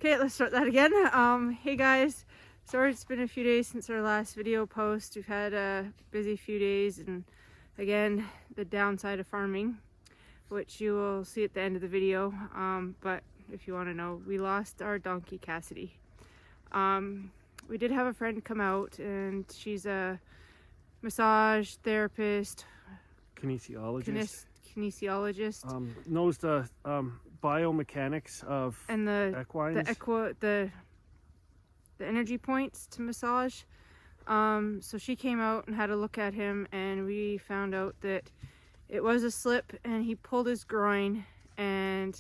Okay, let's start that again. Hey guys, sorry it's been a few days since our last video post. We've had a busy few days, and again, the downside of farming, which you will see at the end of the video. But if you want to know, we lost our donkey Cassidy. We did have a friend come out, and she's a massage therapist, kinesiologist, knows the biomechanics of and equines, the energy points to massage. So she came out and had a look at him, and we found out that it was a slip and he pulled his groin. And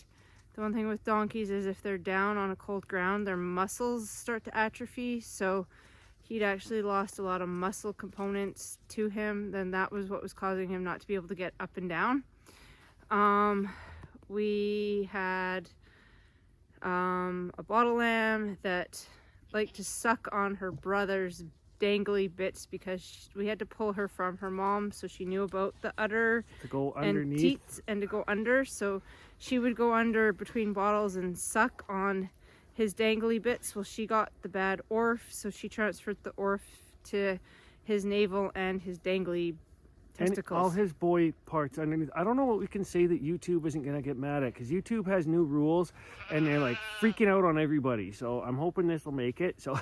the one thing with donkeys is if they're down on a cold ground, their muscles start to atrophy. So he'd actually lost a lot of muscle components to him. Then that was what was causing him not to be able to get up and down. We had a bottle lamb that liked to suck on her brother's dangly bits because we had to pull her from her mom, so she knew about the udder to go and underneath teats and to go under. So she would go under between bottles and suck on his dangly bits. Well, she got the bad orf, so she transferred the orf to his navel and his dangly testicles. And all his boy parts underneath. I don't know what we can say that YouTube isn't going to get mad at, because YouTube has new rules and they're like freaking out on everybody. So I'm hoping this will make it. So,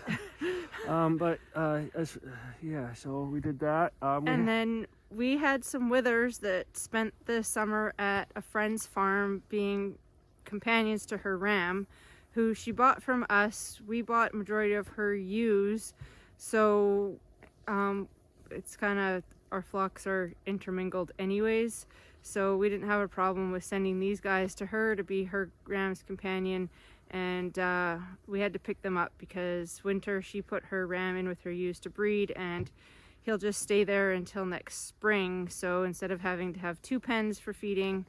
yeah, so we did that. And then we had some withers that spent the summer at a friend's farm being companions to her ram, who she bought from us. We bought majority of her ewes. So it's kind of, our flocks are intermingled anyways, so we didn't have a problem with sending these guys to her to be her ram's companion. And we had to pick them up because winter she put her ram in with her ewes to breed, and he'll just stay there until next spring. So instead of having to have two pens for feeding,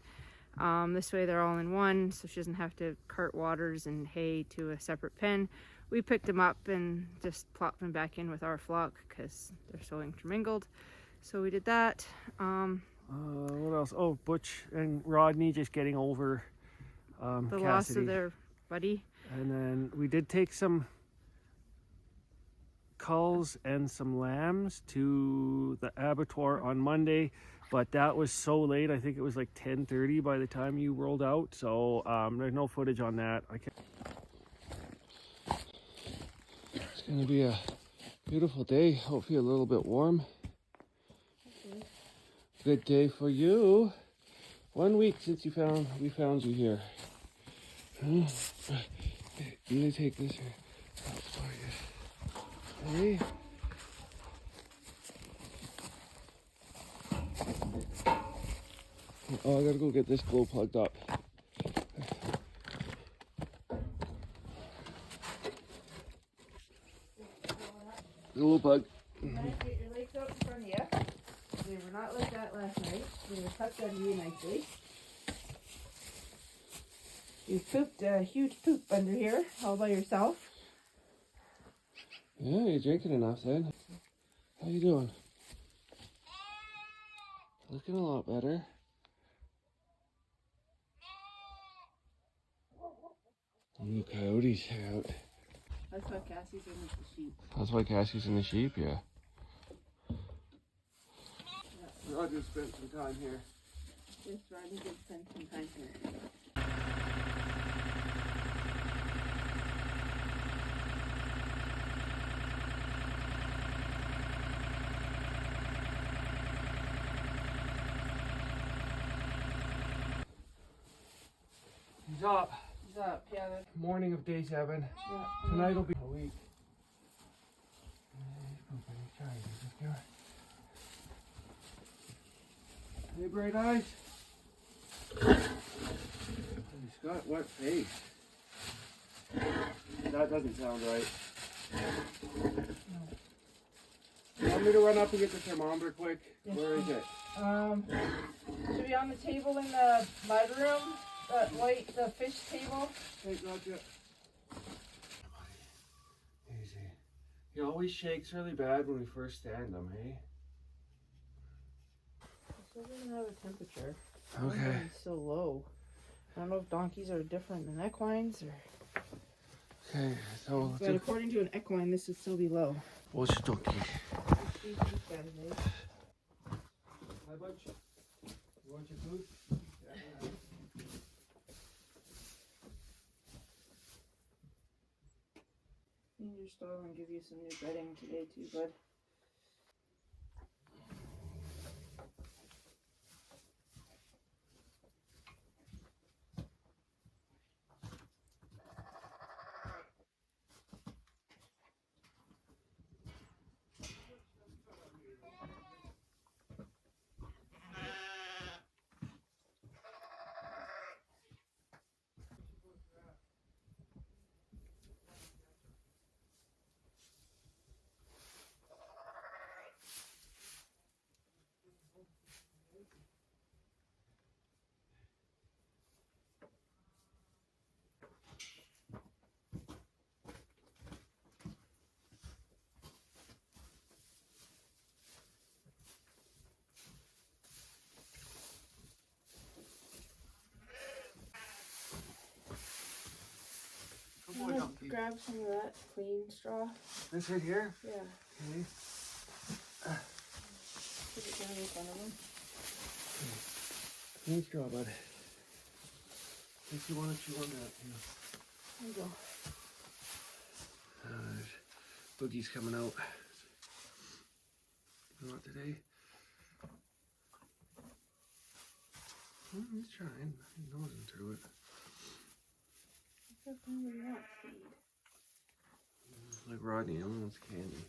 this way they're all in one, so she doesn't have to cart waters and hay to a separate pen. We picked them up and just plopped them back in with our flock because they're so intermingled. So we did that. What else? Oh, Butch and Rodney just getting over the Cassidy. loss of their buddy. And then we did take some culls and some lambs to the abattoir on Monday, but that was so late. I think it was like 10:30 by the time you rolled out. So there's no footage on that. It's gonna be a beautiful day. Hopefully a little bit warm. Good day for you. 1 week since we found you here. You need to take this here. Hey. Oh, I gotta go get this glow plugged up. Glow plug. Get your legs out in front of you. They were not like that last night. They were tucked under you nicely. You pooped a huge poop under here all by yourself. Yeah, you're drinking enough then. How you doing? Looking a lot better. Ooh, coyotes are out. That's why Cassie's in with the sheep. That's why Cassie's in the sheep, yeah. Roger spent some time here. Yes, Rodney did spend some time here. He's up. He's up, yeah. Morning of day 7. Yeah. Tonight will be a week. Hey, bright eyes. He's got wet face. That doesn't sound right. You want me to run up and get the thermometer quick? Yes. Where is it? Should be on the table in the mud room. The fish table. Hey, gotcha. Easy. He always shakes really bad when we first stand him, hey? This doesn't have a temperature. Okay. It's so low. I don't know if donkeys are different than equines or. Okay, so But according to an equine, this would still be low. Okie-dokie. Hi, bud. You want your food? Clean your stall and give you some new bedding today too, bud. Good boy, donkey. Grab some of that clean straw. This right here? Yeah. Okay. Put it down in front of him. Clean straw, bud. If you want to chew on that, yeah. There you go. Boogie's coming out. Not today. He's trying. He's nosing through it. Like Rodney, he only wants candy.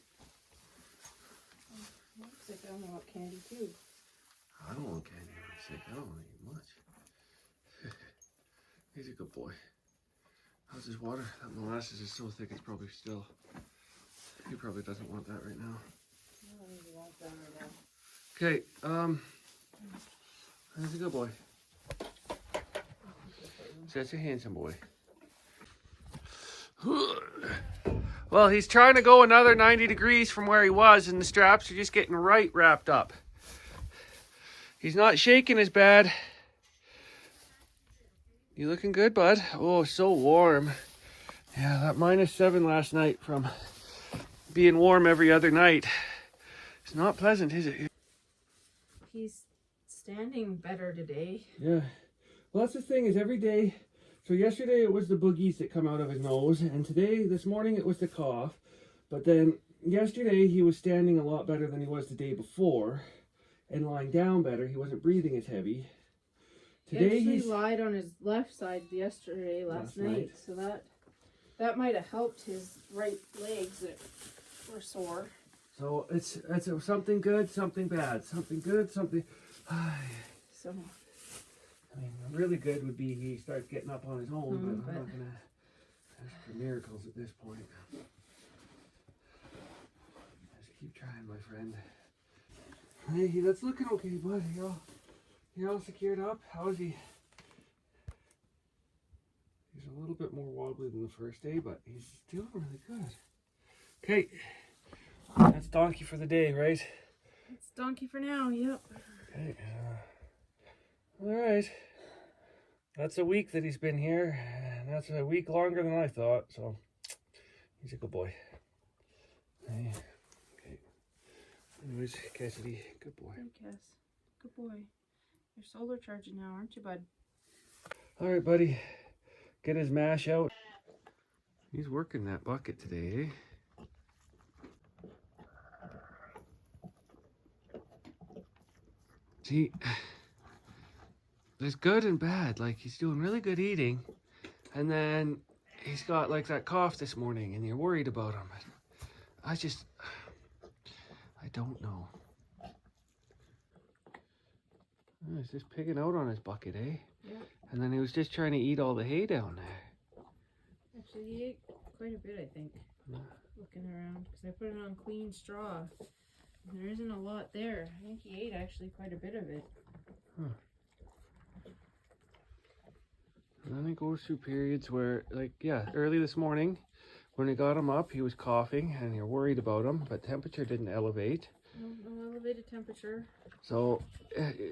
Looks like I don't want candy too. I don't want candy when I'm sick. I don't want to eat much. He's a good boy. How's his water? That molasses is so thick it's probably still. He probably doesn't want that right now. I don't even want that right now. Okay, he's a good boy. Such a handsome boy. Well, he's trying to go another 90 degrees from where he was, and the straps are just getting right wrapped up. He's not shaking as bad. You looking good, bud? Oh, so warm. Yeah, that -7 last night from being warm every other night. It's not pleasant, is it? He's standing better today. Yeah. Well, that's the thing is every day. So yesterday it was the boogies that come out of his nose, and today, this morning, it was the cough. But then yesterday he was standing a lot better than he was the day before, and lying down better. He wasn't breathing as heavy. Today he lied on his left side last night, so that might have helped his right legs that were sore. So it's something good, something bad, something good, something. So. I mean, really good would be he starts getting up on his own, but I'm not gonna ask for miracles at this point. Just keep trying, my friend. Hey, that's looking okay, bud. You're all secured up. How is he? He's a little bit more wobbly than the first day, but he's doing really good. Okay, that's donkey for the day, right? It's donkey for now. Yep. Okay. All right. That's a week that he's been here, and that's a week longer than I thought, so he's a good boy. Hey. Okay. Anyways, Cassidy, good boy. Hey, Cass. Good boy. You're solar charging now, aren't you, bud? All right, buddy. Get his mash out. He's working that bucket today, eh? See, there's good and bad. Like, he's doing really good eating, and then he's got like that cough this morning, and you're worried about him. I don't know. Oh, he's just pigging out on his bucket, eh? Yeah. And then he was just trying to eat all the hay down there. Actually, he ate quite a bit, I think. Yeah. Looking around, because I put it on clean straw. And there isn't a lot there. I think he ate actually quite a bit of it. Huh. And then he goes through periods where, like, yeah, early this morning, when we got him up, he was coughing, and you're worried about him, but temperature didn't elevate. No elevated temperature. So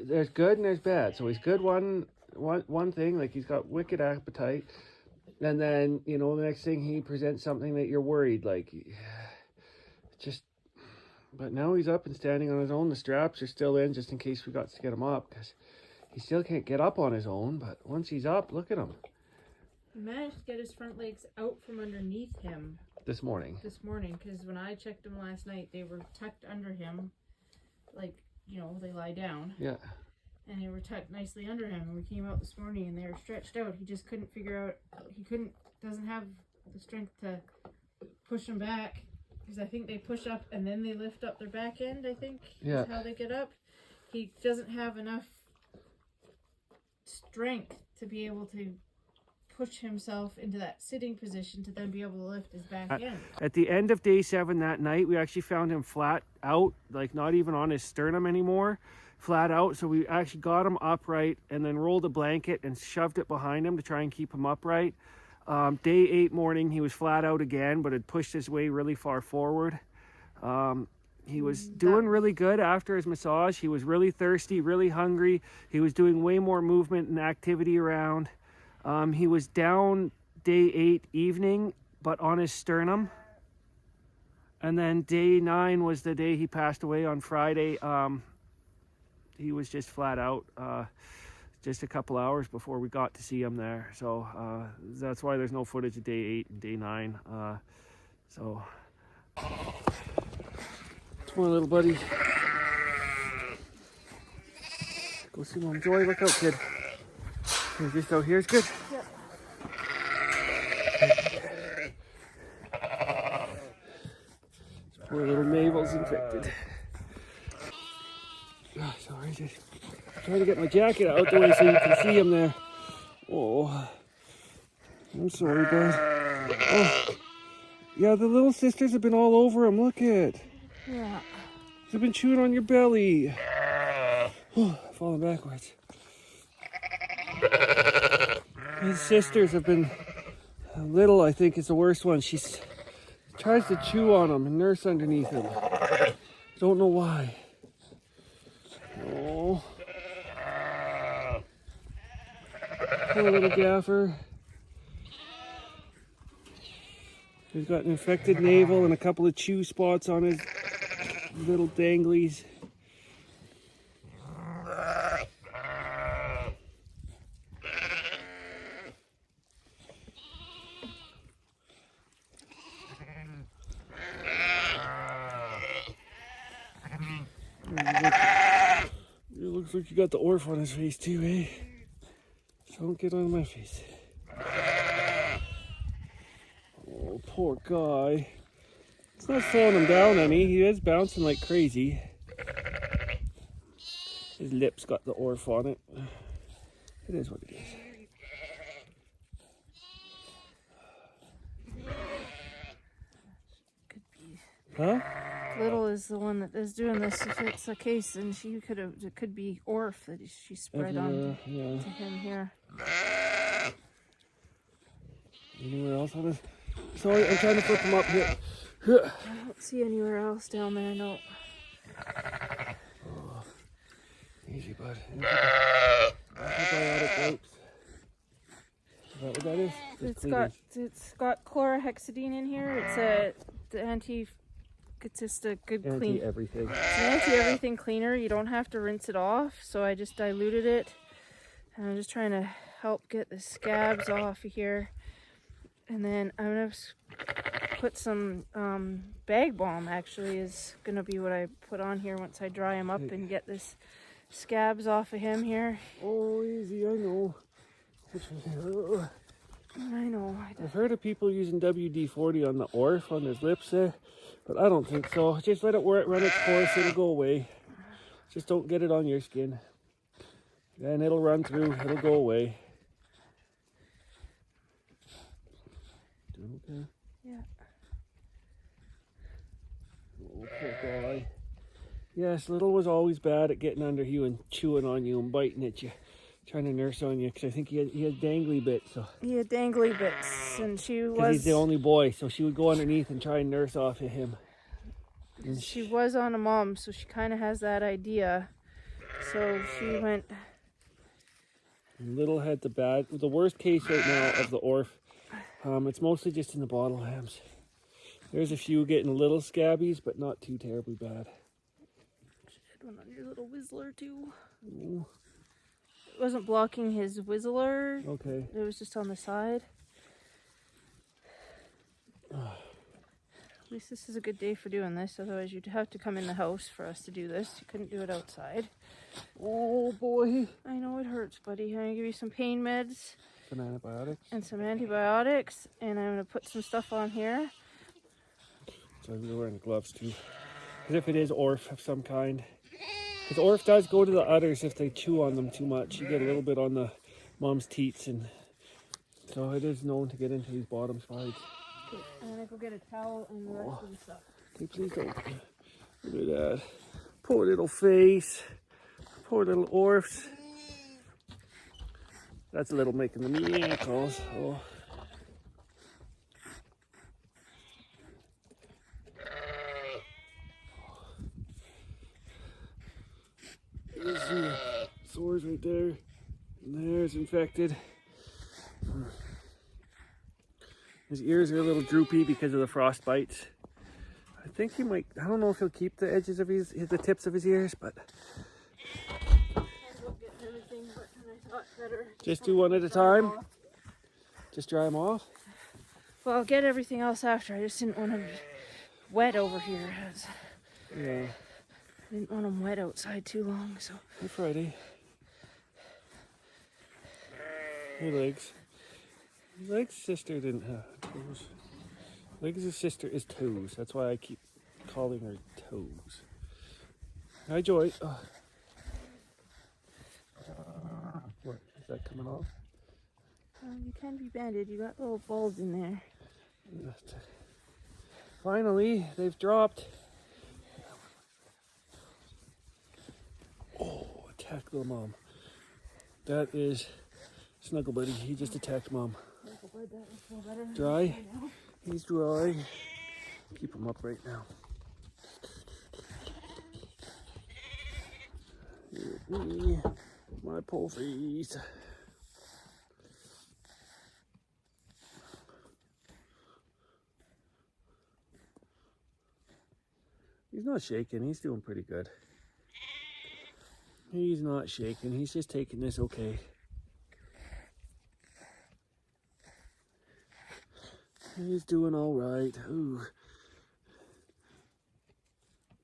there's good and there's bad. So he's good one thing, like he's got wicked appetite, And then, you know, the next thing he presents something that you're worried, like, just, but now he's up and standing on his own. The straps are still in just in case we got to get him up, because he still can't get up on his own. But once he's up, look at him. He managed to get his front legs out from underneath him. This morning, because when I checked him last night, they were tucked under him, like, you know, they lie down. Yeah. And they were tucked nicely under him. And we came out this morning and they were stretched out. He just couldn't figure out, doesn't have the strength to push them back. Because I think they push up and then they lift up their back end, I think. Yeah. Is how they get up. He doesn't have enough strength to be able to push himself into that sitting position to then be able to lift his back end. At the end of day 7 that night, we actually found him flat out, like not even on his sternum anymore, flat out. So we actually got him upright and then rolled a blanket and shoved it behind him to try and keep him upright. Day 8 morning, he was flat out again, but had pushed his way really far forward. He was doing really good after his massage. He was really thirsty, really hungry. He was doing way more movement and activity around. He was down day 8 evening, but on his sternum. And then day 9 was the day he passed away on Friday. He was just flat out, just a couple hours before we got to see him there. So that's why there's no footage of day 8 and day 9. So, come on, little buddy. Go see Mom Joy. Look out, kid. He's just out here. It's good. Yep. Poor little Mabel's infected. Oh, sorry, just trying to get my jacket out the way so you can see him there. Oh, I'm sorry, bud. Oh, yeah, the little sisters have been all over him. Look at. Yeah. They've been chewing on your belly. Oh, falling backwards. His sisters have been little, I think, is the worst one. She tries to chew on him and nurse underneath him. Don't know why. Oh. Poor little gaffer. He's got an infected navel and a couple of chew spots on his little danglies. It looks like you got the orf on his face too, eh? Don't get on my face. Oh, poor guy. It's not slowing him down any. He is bouncing like crazy. His lips got the orf on it. It is what it is. Could be. Huh? Little is the one that is doing this. If it's a case, and it could be orf that she spread on to him here. Anywhere else on this? Sorry, I'm trying to flip him up here. I don't see anywhere else down there, no. Oh, easy, bud. Antibiotic wipes. Is that what that is? It's got chlorhexidine in here. It's just a good clean. Anti-everything. It's an anti-everything cleaner. You don't have to rinse it off. So I just diluted it. And I'm just trying to help get the scabs off of here. And then I'm going to put some bag balm, actually, is going to be what I put on here once I dry him up and get this scabs off of him here. Oh, easy, I know. I know. I've heard of people using WD-40 on the orf on his lips there, but I don't think so. Just let it run its course, it'll go away. Just don't get it on your skin. Then it'll run through, it'll go away. Doing okay? Yeah. Oh, poor guy. Yes, Little was always bad at getting under you and chewing on you and biting at you. Trying to nurse on you, because I think he had dangly bits. So. He had dangly bits, and she was... Because he's the only boy, so she would go underneath and try and nurse off of him. And she was on a mom, so she kind of has that idea. So she went... Little had the worst case right now of the orf It's mostly just in the bottle hams. There's a few getting a little scabbies, but not too terribly bad. Should one on your little whistler too. Ooh. It wasn't blocking his whistler. Okay. It was just on the side. At least this is a good day for doing this, otherwise you'd have to come in the house for us to do this. You couldn't do it outside. Oh boy. I know it hurts, buddy. I'm gonna give you some pain meds. Some antibiotics. And some antibiotics, and I'm gonna put some stuff on here. So I'm wearing gloves too. Because if it is ORF of some kind. Because ORF does go to the udders if they chew on them too much. You get a little bit on the mom's teats, and so it is known to get into these bottom sides. Okay, I'm gonna go get a towel and the rest of the stuff. Okay, please don't. Look at that. Poor little face. Poor little ORFs. That's a little making the meow calls. Oh. There's some sores right there. And there's infected. His ears are a little droopy because of the frost bites. I think he might, I don't know if he'll keep the edges of the tips of his ears, but just do one at a time. Just dry them off. Well, I'll get everything else after. I just didn't want them wet over here. Yeah. I didn't want them wet outside too long, so. Hey, Friday. Hey, Legs. Legs' sister didn't have toes. Legs' sister is Toes. That's why I keep calling her Toes. Hi, Joy. Oh. What, is that coming off? You can be banded. You got little balls in there. Finally, they've dropped. Oh, attack little mom. That is Snuggle Buddy. He just attacked mom. Dry? He's dry. Keep him up right now. Me, my pole face. He's not shaking. He's doing pretty good. He's not shaking. He's just taking this okay. He's doing all right. Ooh.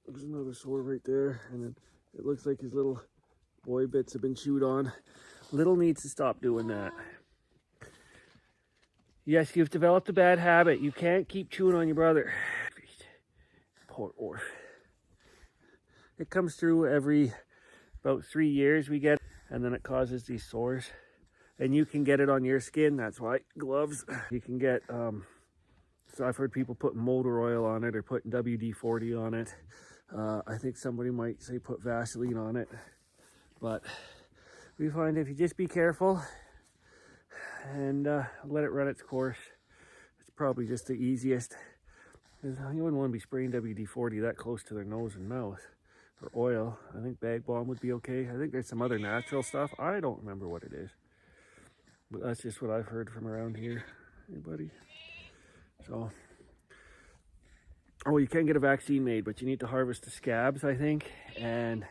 There's another sore right there, and it looks like his little boy bits have been chewed on. Little needs to stop doing that. Yes, you've developed a bad habit. You can't keep chewing on your brother. Poor Orf. It comes through every about 3 years we get, and then it causes these sores. And you can get it on your skin. That's why gloves. You can get, so I've heard people putting motor oil on it or putting WD-40 on it. I think somebody might say put Vaseline on it. But we find if you just be careful and let it run its course, it's probably just the easiest. You wouldn't want to be spraying WD-40 that close to their nose and mouth. Or oil. I think bag balm would be okay. I think there's some other natural stuff. I don't remember what it is. But that's just what I've heard from around here. Anybody? So, oh, you can get a vaccine made, but you need to harvest the scabs, I think, and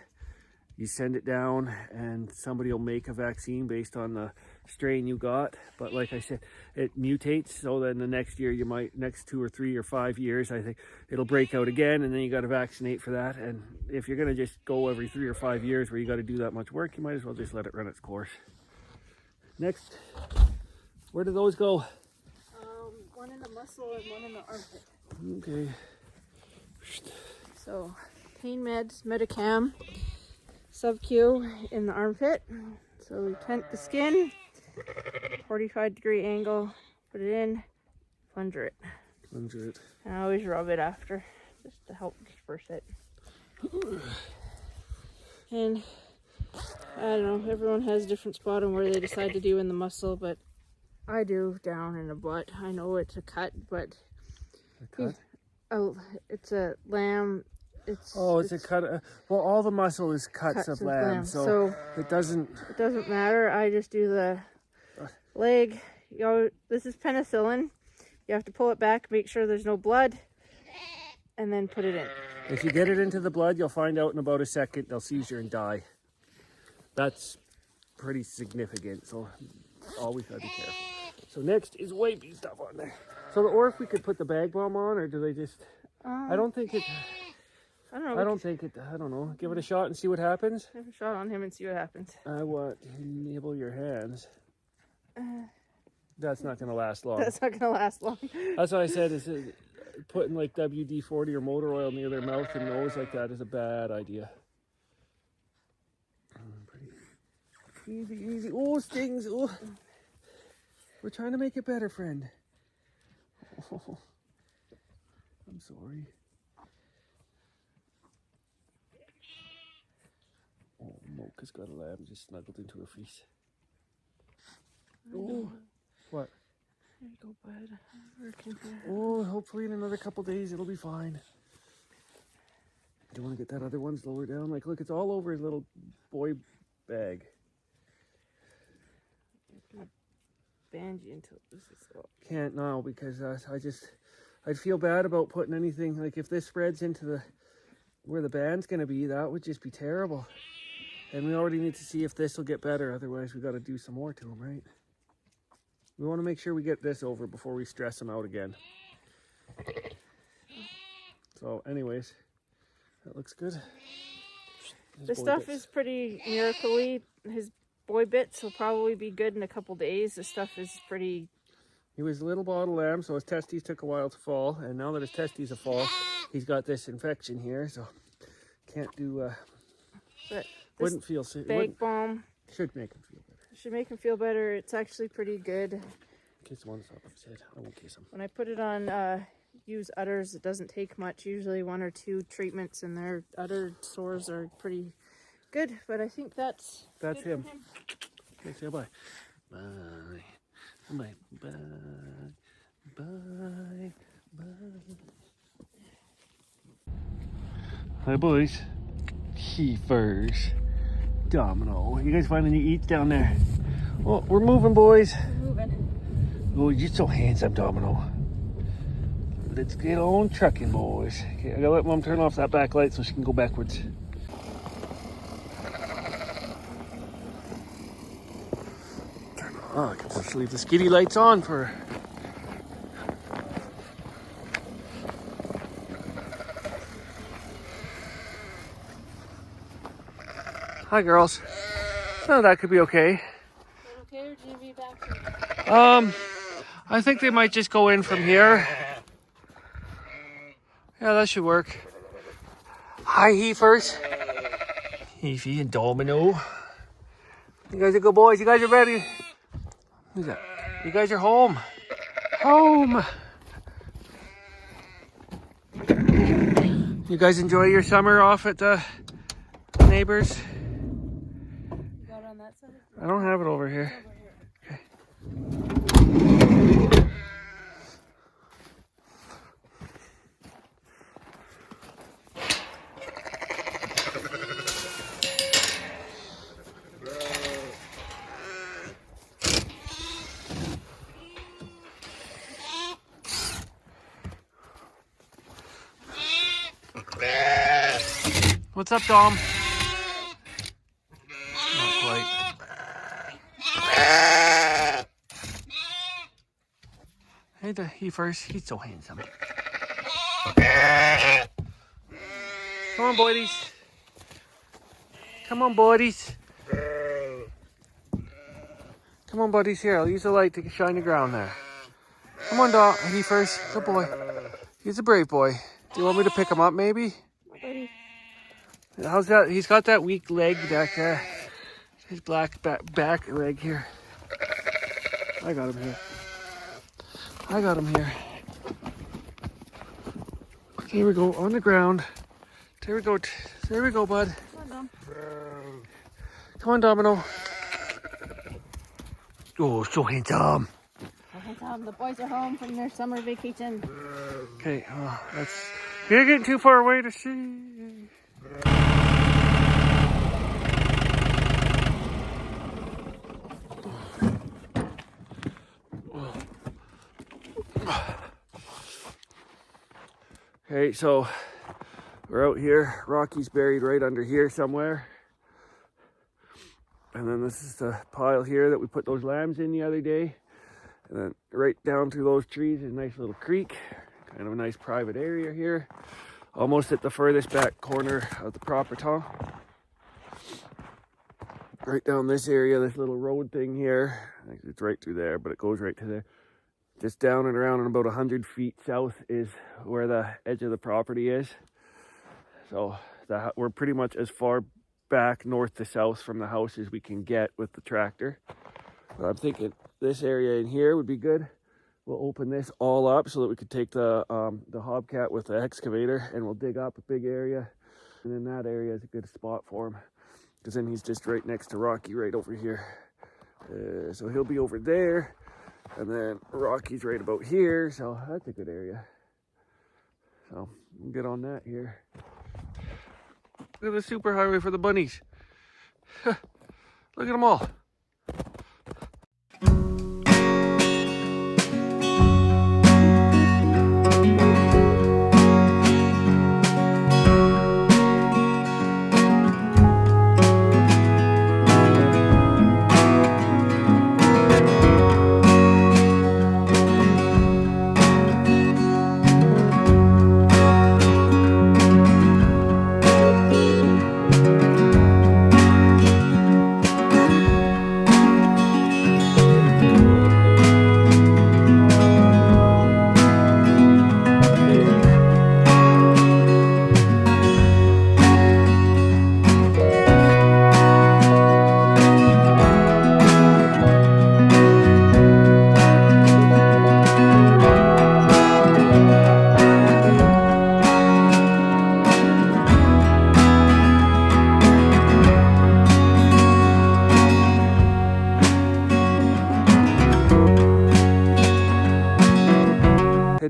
you send it down, and somebody will make a vaccine based on the strain you got. But like I said, it mutates, so then the next year you might, next 2 or 3 or 5 years, I think it'll break out again, and then you got to vaccinate for that. And if you're going to just go every 3 or 5 years where you got to do that much work, you might as well just let it run its course. Next, where do those go? One in the muscle and one in the armpit. Okay. So, pain meds, Medicam, sub-Q in the armpit. So we tent the skin, 45-degree angle, put it in, plunger it. Plunger it. And I always rub it after, just to help disperse it. And I don't know, everyone has a different spot on where they decide to do in the muscle, but I do down in the butt. I know it's a cut, but a cut? It's a lamb. It's a cut. Well, all the muscle is cuts of lamb, so it doesn't matter. I just do the leg. This is penicillin. You have to pull it back, make sure there's no blood, and then put it in. If you get it into the blood, you'll find out in about a second they'll seizure and die. That's pretty significant, so always gotta be careful. So next is wiping stuff on there. So, or if we could put the bag balm on, or do they just? I don't think it. I don't know. I don't know. Give it a shot and see what happens. Have a shot on him and see what happens. I want to nibble your hands. That's not going to last long. That's not going to last long. That's what I said, is putting like WD-40 or motor oil near their mouth and nose like that is a bad idea. Pretty easy, easy. Oh, stings. Oh. We're trying to make it better, friend. Oh, I'm sorry. Oh, Mocha's got a lamb just snuggled into her face. Oh, what? There you go, bud. Working here. Oh, hopefully in another couple days it'll be fine. Do you want to get that other one's lower down? Like, look, it's all over his little boy bag. Band you until this is all. Can't now because I'd feel bad about putting anything, like if this spreads into where the band's going to be, that would just be terrible. And we already need to see if this will get better, otherwise we got to do some more to him, right? We want to make sure we get this over before we stress him out again. So anyways, that looks good. This stuff is pretty miracle-y. His boy bits will probably be good in a couple days. This stuff is pretty... He was a little bottle lamb, so his testes took a while to fall. And now that his testes have fallen, he's got this infection here, so can't do... But wouldn't feel sick. Bag balm should make him feel better. Should make him feel better. It's actually pretty good. Kiss one top of his head. I won't kiss him. When I put it on use udders, it doesn't take much. Usually 1 or 2 treatments and their udder sores are pretty good. But I think that's him. Okay, say bye. Bye. Bye. Bye. Bye. Bye. Hi, boys. HeFers. Domino. You guys find any eats down there? Well, we're moving, boys. We're moving. Oh, you're so handsome, Domino. Let's get on trucking, boys. Okay, I gotta let Mom turn off that back light so she can go backwards. Oh, I can just leave the skiddy lights on for... Hi, girls. Oh, that could be okay. Is that okay, or do you need me back? I think they might just go in from here. Yeah, that should work. Hi, HeFers. HeFe and Domino. You guys are good boys. You guys are ready. Who's that? You guys are home. Home. You guys enjoy your summer off at the neighbors? You got it on that side? I don't have it over here. Okay. What's up, Dom? Not quite. Hey, the HeFers. He's so handsome. Come on, boys. Come on, buddies. Come on, buddies. Here, I'll use the light to shine the ground there. Come on, dog. HeFers. Good boy. He's a brave boy. Do you want me to pick him up, maybe? Buddy. How's that? He's got that weak leg back there. His black back leg here. I got him here. I got him here. Here we go, on the ground. There we go. There we go, bud. Come on, Dom. Come on, Domino. Oh, so handsome. Okay, Tom, the boys are home from their summer vacation. Okay, that's... You're getting too far away to see. Okay, so we're out here. Rocky's buried right under here somewhere. And then this is the pile here that we put those lambs in the other day. And then right down through those trees is a nice little creek. Kind of a nice private area here. Almost at the furthest back corner of the property. Right down this area, this little road thing here. It's right through there, but it goes right to there. Just down and around and about 100 feet south is where the edge of the property is. So we're pretty much as far back north to south from the house as we can get with the tractor. But I'm thinking this area in here would be good. We'll open this all up so that we could take the Hobcat with the excavator, and we'll dig up a big area. And then that area is a good spot for him, because then he's just right next to Rocky right over here. So he'll be over there, and then Rocky's right about here, so that's a good area. So we'll get on that here. Look at the superhighway for the bunnies. Look at them all.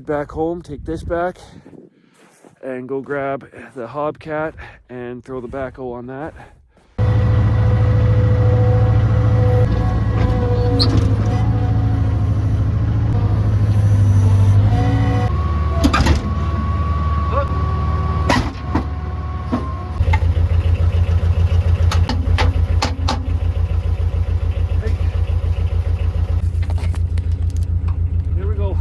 Back home, take this back and go grab the Hobcat and throw the backhoe on that. Here we go.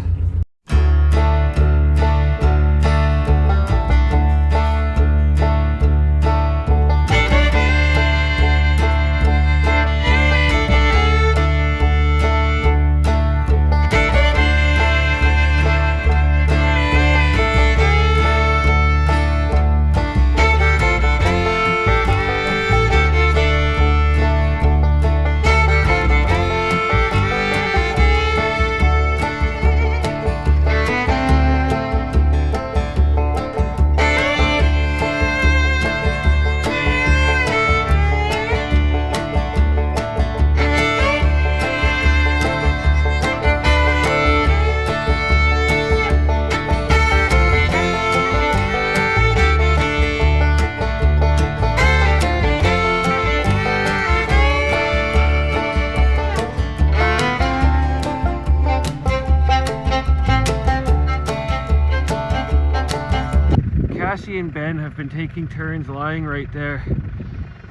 Cassie and Ben have been taking turns lying right there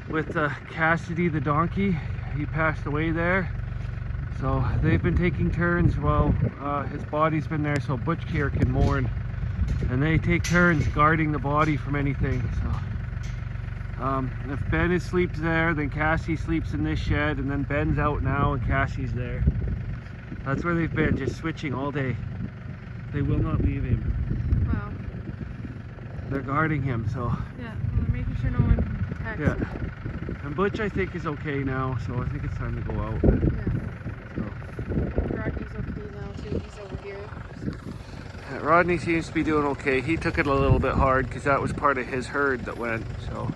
with Cassidy the donkey. He passed away there, so they've been taking turns while his body's been there so Butch here can mourn, and they take turns guarding the body from anything. So if Ben is sleeps there, then Cassie sleeps in this shed, and then Ben's out now and Cassie's there. That's where they've been, just switching all day. They will not leave him. Wow. They're guarding him, so. Yeah, we're making sure no one attacks him. Yeah. And Butch, I think, is okay now, so I think it's time to go out. Yeah. So. Rodney's okay now too, he's over here. Yeah, Rodney seems to be doing okay. He took it a little bit hard because that was part of his herd that went, so.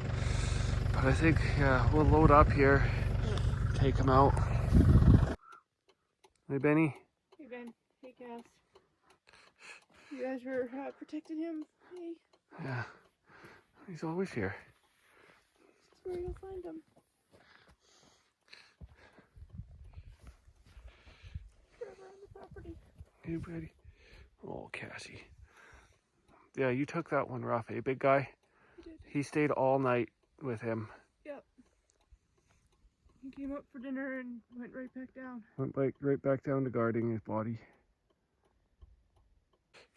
But I think, yeah, we'll load up here, take him out. Hey, Benny. Hey, Ben. Hey, Cass. You guys were protecting him. Hey. Yeah, he's always here. That's where you'll find him. You're around the property. Hey, buddy. Oh, Cassie. Yeah, you took that one rough, eh, big guy? I did. He stayed all night with him. Yep. He came up for dinner and went right back down. Went right back down to guarding his body.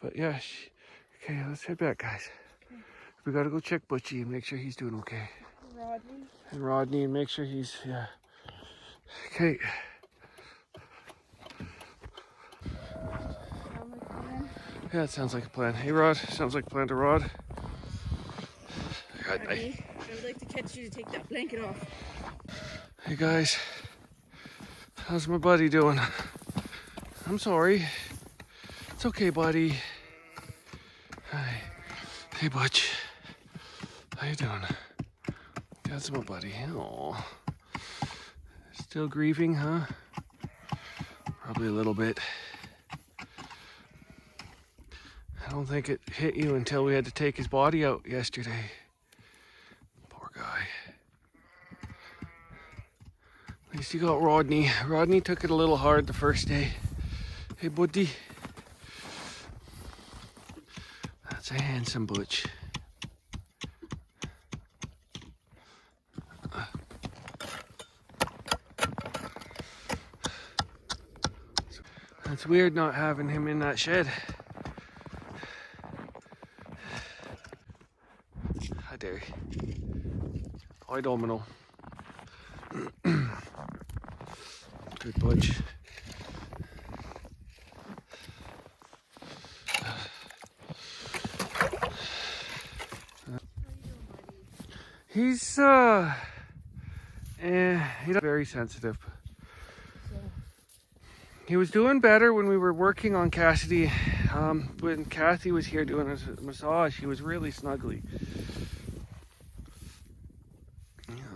But yeah, okay, let's head back, guys. Okay. We gotta go check Butchie and make sure he's doing okay. Rodney. And Rodney and make sure he's, yeah. Okay. Sound like a plan? Yeah, it sounds like a plan. Hey, Rod. Sounds like a plan to Rod. God, Rodney, I would like to catch you to take that blanket off. Hey, guys. How's my buddy doing? I'm sorry. It's okay, buddy. Hi. Hey, Butch. How you doing? That's my buddy. Aw. Still grieving, huh? Probably a little bit. I don't think it hit you until we had to take his body out yesterday. Poor guy. At least you got Rodney. Rodney took it a little hard the first day. Hey, buddy. That's a handsome Butch. It's weird not having him in that shed. Hi, Derry. Hi, Domino. Good Butch. He's very sensitive. He was doing better when we were working on Cassidy. When Kathy was here doing his massage, he was really snuggly.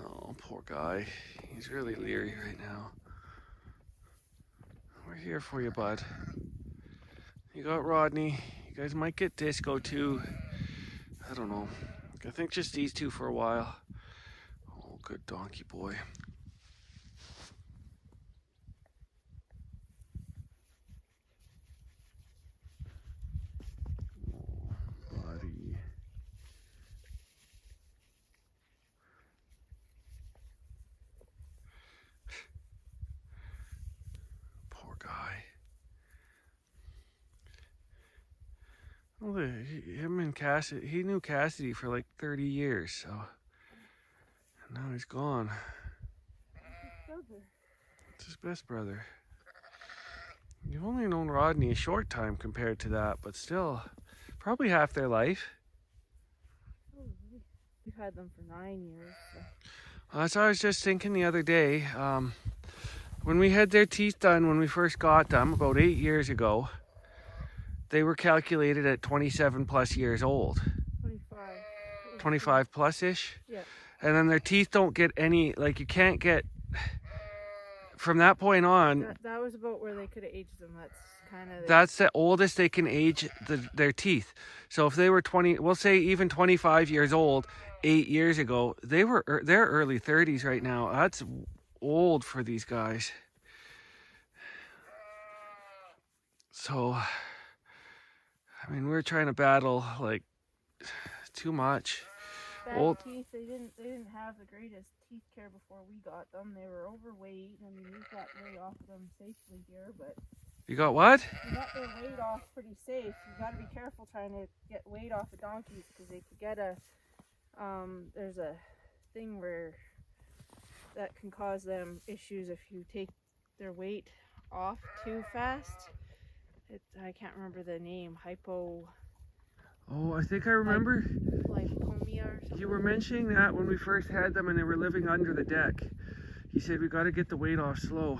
Oh, poor guy. He's really leery right now. We're here for you, bud. You got Rodney. You guys might get Disco too. I don't know. I think just these two for a while. Oh, good donkey boy. Well, him and Cassidy, he knew Cassidy for like 30 years, so now he's gone. It's his best brother. You've only known Rodney a short time compared to that, but still, probably half their life. We've had them for 9 years. So. That's what I was just thinking the other day. When we had their teeth done when we first got them, about 8 years ago, they were calculated at 27 plus years old. 25. 25 plus-ish? Yeah. And then their teeth don't get any, like you can't get, from that point on. That was about where they could have aged them. That's kind of. That's the oldest they can age their teeth. So if they were 20, we'll say even 25 years old, 8 years ago, they're early 30s right now. That's old for these guys. So, I mean, we're trying to battle like too much. Bad teeth. They didn't have the greatest teeth care before we got them. They were overweight. I mean, we got way off of them safely here, but. You got what? You got their weight off pretty safe. You got to be careful trying to get weight off of donkeys because they could get there's a thing where that can cause them issues if you take their weight off too fast. I can't remember the name. Oh, I think I remember. Lipomia or something. You were mentioning that when we first had them and they were living under the deck. You said we got to get the weight off slow.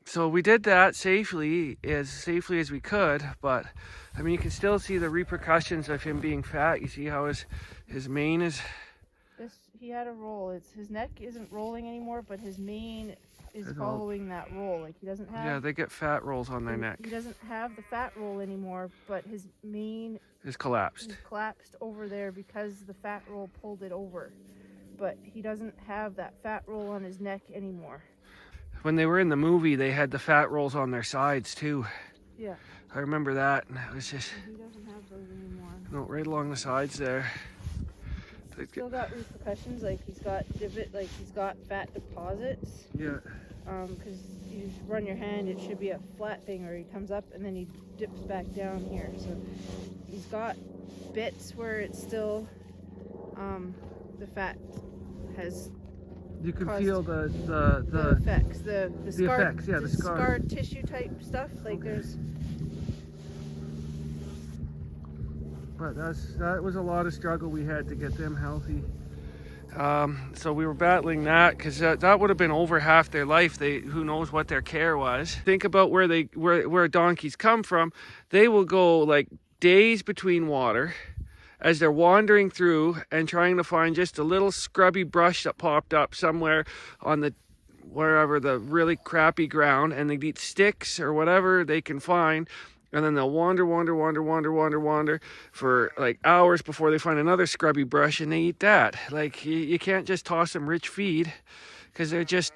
So we did that safely as we could, but I mean you can still see the repercussions of him being fat. You see how his mane is. He had a roll. His neck isn't rolling anymore, but his mane is following that roll. Like he doesn't have. Yeah, they get fat rolls on their neck. He doesn't have the fat roll anymore, but his mane is collapsed. Is collapsed over there because the fat roll pulled it over. But he doesn't have that fat roll on his neck anymore. when they were in the movie, they had the fat rolls on their sides too. Yeah. I remember that, and it was just He doesn't have those anymore. no, right along the sides there. Still got repercussions, like he's got he's got fat deposits. Yeah. Because you run your hand, it should be a flat thing, or he comes up and then he dips back down here. So he's got bits where it's still the fat has. You can caused feel the effects, the scar, effects, yeah, the scar tissue type stuff. Like there's. But that was a lot of struggle we had to get them healthy. So we were battling that because that would have been over half their life. Who knows what their care was. Think about where donkeys come from. They will go like days between water as they're wandering through and trying to find just a little scrubby brush that popped up somewhere on wherever the really crappy ground, and they eat sticks or whatever they can find. And then they'll wander for like hours before they find another scrubby brush, and they eat that. Like, you can't just toss them rich feed, because they're just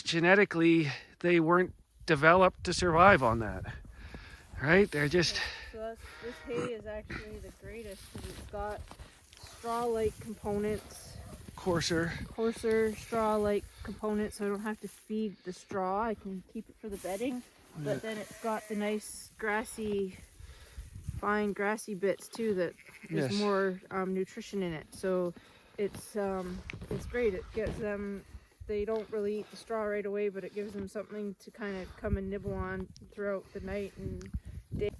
genetically, they weren't developed to survive on that. Right? They're just... So this hay is actually the greatest because it's got straw-like components. Coarser straw-like components, so I don't have to feed the straw. I can keep it for the bedding. But then it's got the nice fine grassy bits too that there's more nutrition in it. So it's great. It gives them, they don't really eat the straw right away, but it gives them something to kind of come and nibble on throughout the night. And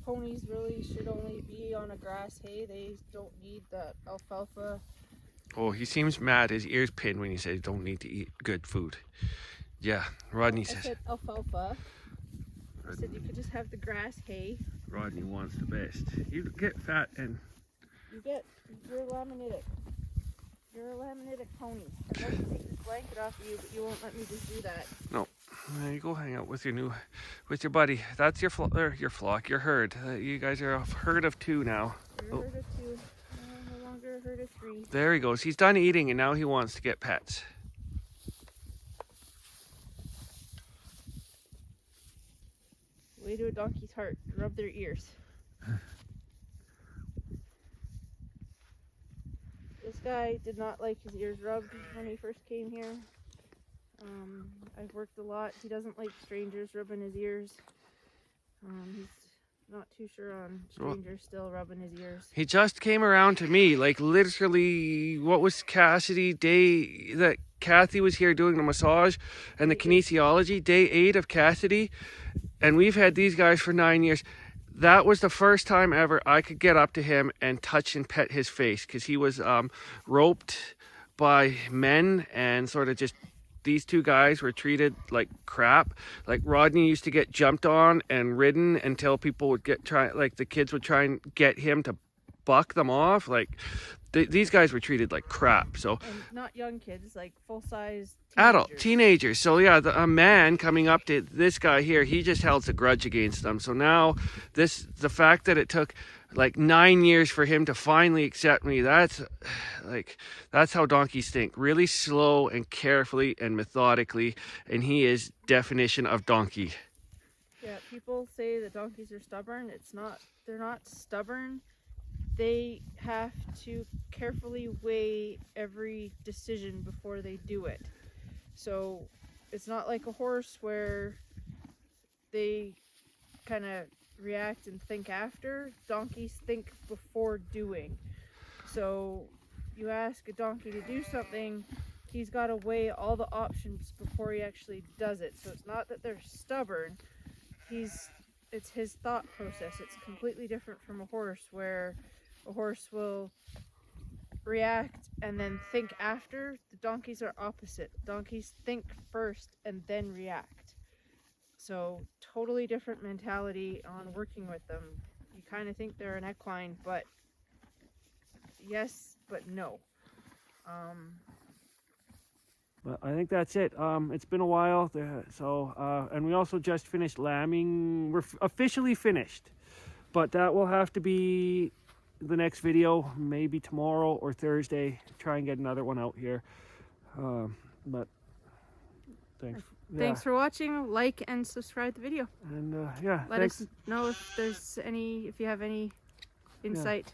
ponies really should only be on a grass hay. They don't need that alfalfa. Oh, he seems mad. His ears pinned when he said he don't need to eat good food. Yeah, Rodney says. I said alfalfa. I said you could just have the grass hay. Rodney wants the best. You get fat and... You're laminitic. You're a laminitic pony. I'd like to take this blanket off of you, but you won't let me just do that. No. You go hang out with your buddy. That's your flock, your herd. You guys are a herd of two now. You're a herd of two. No longer a herd of three. There he goes. He's done eating and now he wants to get pets. Way to a donkey's heart. Rub their ears. This guy did not like his ears rubbed when he first came here. I've worked a lot. He doesn't like strangers rubbing his ears. He's not too sure on strangers still rubbing his ears. He just came around to me, like literally, what was Cassidy day that Kathy was here doing the massage and the kinesiology, day 8 of Cassidy. And we've had these guys for 9 years. That was the first time ever I could get up to him and touch and pet his face, because he was roped by men, and sort of just, these two guys were treated like crap. Like Rodney used to get jumped on and ridden until people would the kids would try and get him to buck them off. Like these guys were treated like crap. So, and not young kids, like full-size adult teenagers. So yeah, a man coming up to this guy here, he just held a grudge against them. So now the fact that it took like 9 years for him to finally accept me, that's how donkeys think, really slow and carefully and methodically, and he is definition of donkey. Yeah, people say that donkeys are stubborn. They're not stubborn. They have to carefully weigh every decision before they do it. So it's not like a horse where they kind of react and think after. Donkeys think before doing. So you ask a donkey to do something, he's got to weigh all the options before he actually does it. So it's not that they're stubborn. It's his thought process. It's completely different from a horse, where a horse will react and then think after. The donkeys are opposite. Donkeys think first and then react. So totally different mentality on working with them. You kind of think they're an equine, but yes, but no. But I think that's it. It's been a while, and we also just finished lambing. We're officially finished, but that will have to be the next video, maybe tomorrow or Thursday. Try and get another one out here. But thanks. Thanks for watching. Like and subscribe the video. And yeah, Let thanks. us know if you have any insight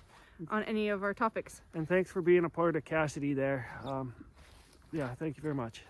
on any of our topics. And thanks for being a part of Cassidy there. Yeah, thank you very much.